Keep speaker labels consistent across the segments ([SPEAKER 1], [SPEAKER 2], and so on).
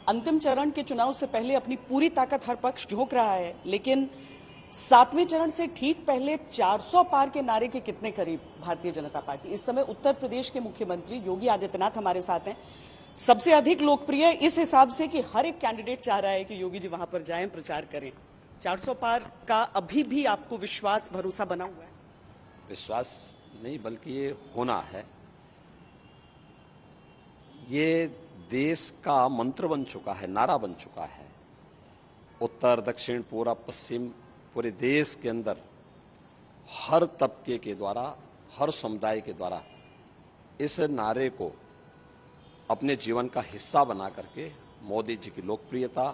[SPEAKER 1] अंतिम चरण के चुनाव से पहले अपनी पूरी ताकत हर पक्ष झोंक रहा है, लेकिन 7वें चरण से ठीक पहले 400 पार के नारे के कितने करीब भारतीय जनता पार्टी? इस समय उत्तर प्रदेश के मुख्यमंत्री योगी आदित्यनाथ हमारे साथ हैं, सबसे अधिक लोकप्रिय इस हिसाब से कि हर एक कैंडिडेट चाह रहा है कि योगी जी वहां पर जाएं, प्रचार करें। 400 पार का अभी भी आपको विश्वास, भरोसा बना हुआ है?
[SPEAKER 2] विश्वास नहीं, बल्कि ये होना है। ये देश का मंत्र बन चुका है, नारा बन चुका है। उत्तर, दक्षिण, पूरब, पश्चिम, पूरे देश के अंदर हर तबके के द्वारा, हर समुदाय के द्वारा इस नारे को अपने जीवन का हिस्सा बना करके मोदी जी की लोकप्रियता,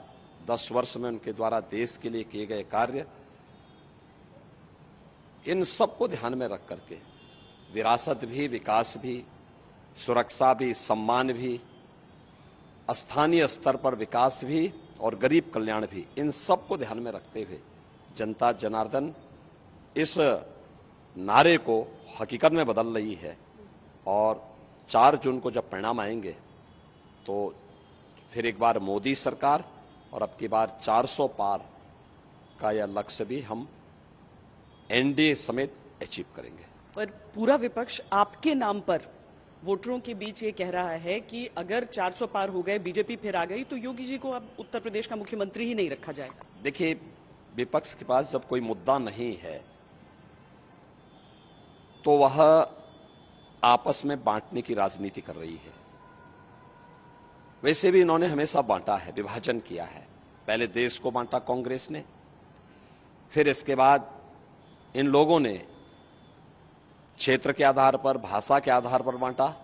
[SPEAKER 2] 10 वर्ष में उनके द्वारा देश के लिए किए गए कार्य, इन सबको ध्यान में रख करके विरासत भी, विकास भी, सुरक्षा भी, सम्मान भी, स्थानीय स्तर पर विकास भी और गरीब कल्याण भी, इन सबको ध्यान में रखते हुए जनता जनार्दन इस नारे को हकीकत में बदल रही है। और 4 जून को जब परिणाम आएंगे तो फिर एक बार मोदी सरकार और अब की बार 400 पार का यह लक्ष्य भी हम एनडीए समेत अचीव करेंगे।
[SPEAKER 1] पर पूरा विपक्ष आपके नाम पर वोटरों के बीच ये कह रहा है कि अगर 400 पार हो गए, बीजेपी फिर आ गई, तो योगी जी को अब उत्तर प्रदेश का मुख्यमंत्री ही नहीं रखा जाएगा।
[SPEAKER 2] देखिए, विपक्ष के पास जब कोई मुद्दा नहीं है तो वह आपस में बांटने की राजनीति कर रही है। वैसे भी इन्होंने हमेशा बांटा है, विभाजन किया है। पहले देश को बांटा कांग्रेस ने, फिर इसके बाद इन लोगों ने क्षेत्र के आधार पर, भाषा के आधार पर बांटा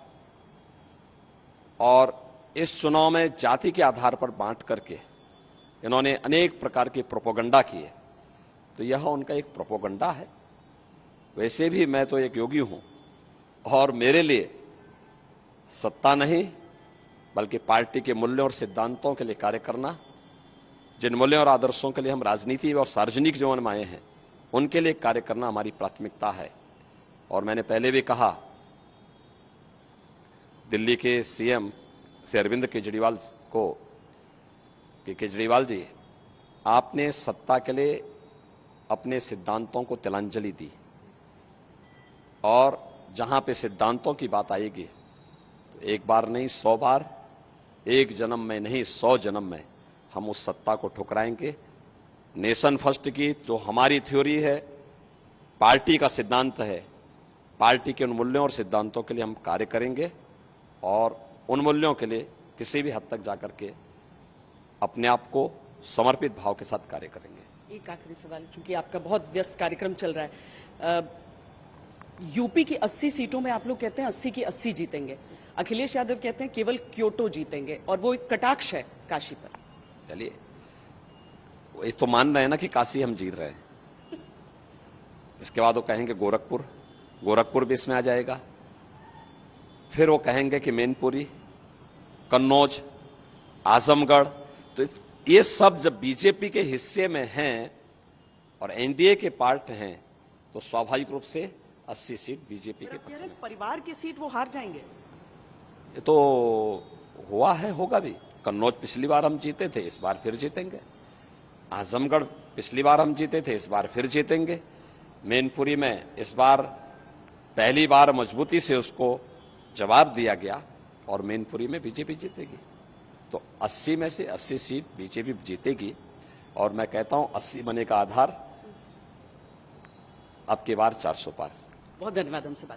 [SPEAKER 2] और इस चुनाव में जाति के आधार पर बांट करके इन्होंने अनेक प्रकार के प्रोपोगंडा किए। तो यह उनका एक प्रोपोगंडा है। वैसे भी मैं तो एक योगी हूं और मेरे लिए सत्ता नहीं बल्कि पार्टी के मूल्यों और सिद्धांतों के लिए कार्य करना, जिन मूल्यों और आदर्शों के लिए हम राजनीति और सार्वजनिक जीवन में आए हैं उनके लिए कार्य करना हमारी प्राथमिकता है। और मैंने पहले भी कहा, दिल्ली के सीएम से अरविंद केजरीवाल को कि केजरीवाल जी, आपने सत्ता के लिए अपने सिद्धांतों को तिलांजलि दी और जहां पे सिद्धांतों की बात आएगी तो एक बार नहीं 100 बार, एक जन्म में नहीं 100 जन्म में हम उस सत्ता को ठुकराएंगे। नेशन फर्स्ट की जो हमारी थ्योरी है, पार्टी का सिद्धांत है, पार्टी के उन मूल्यों और सिद्धांतों के लिए हम कार्य करेंगे और उन मूल्यों के लिए किसी भी हद तक जाकर के अपने आप को समर्पित भाव के साथ कार्य करेंगे।
[SPEAKER 1] एक आखिरी सवाल, चूंकि आपका बहुत व्यस्त कार्यक्रम चल रहा है, यूपी की 80 सीटों में आप लोग कहते हैं 80 की 80 जीतेंगे, अखिलेश यादव कहते हैं केवल क्योटो जीतेंगे और वो एक कटाक्ष है काशी पर।
[SPEAKER 2] चलिए, वो तो मान रहे हैं ना कि काशी हम जीत रहे हैं। इसके बाद वो कहेंगे गोरखपुर भी इसमें आ जाएगा। फिर वो कहेंगे कि मैनपुरी, कन्नौज, आजमगढ़। तो ये सब जब बीजेपी के हिस्से में हैं और एनडीए के पार्ट हैं तो स्वाभाविक रूप से 80 सीट बीजेपी के पक्ष में।
[SPEAKER 1] परिवार की सीट वो हार जाएंगे।
[SPEAKER 2] ये तो हुआ है, होगा भी। कन्नौज पिछली बार हम जीते थे, इस बार फिर जीतेंगे। आजमगढ़ पिछली बार हम जीते थे, इस बार फिर जीतेंगे। मैनपुरी में इस बार पहली बार मजबूती से उसको जवाब दिया गया और मैनपुरी में बीजेपी जीतेगी। तो 80 में से 80 सीट बीजेपी जीतेगी और मैं कहता हूं 80 बनने का आधार अब की बार 400 पार।
[SPEAKER 1] बहुत धन्यवाद हमसे बात